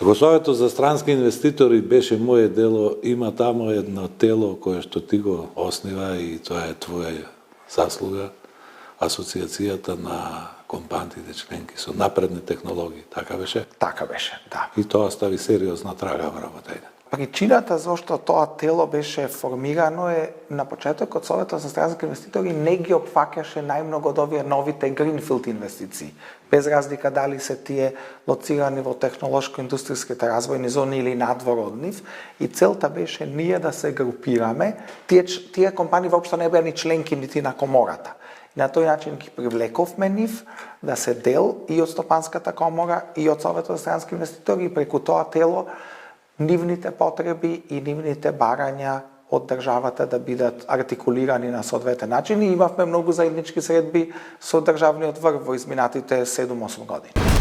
Во Советот за странски инвеститори беше моје дело, има тамо едно тело кое што ти го основа и тоа е твоја заслуга, Асоциацијата на компаниите членки со напредни технологии, така беше? Така беше, да. И тоа стави сериозна трага во работајна. Причината зашто тоа тело беше формирано е на почетокот Советот за странски инвеститори не ги опфаќаше најмногу од овие новите гринфилд инвестиции, без разлика дали се тие лоцирани во технолошко-индустријските развојни зони или надвор од нив, и целта беше ние да се групираме. Тие компании воопшто не беа ни членки нити на комората. И на тој начин ги привлековме нив да се дел и од Стопанската комора и од Советот за странски инвеститори, и преку тоа тело нивните потреби и нивните барања од државата да бидат артикулирани на соодветен начин, и имавме многу заеднички средби со државниот врв во изминатите 7-8 години.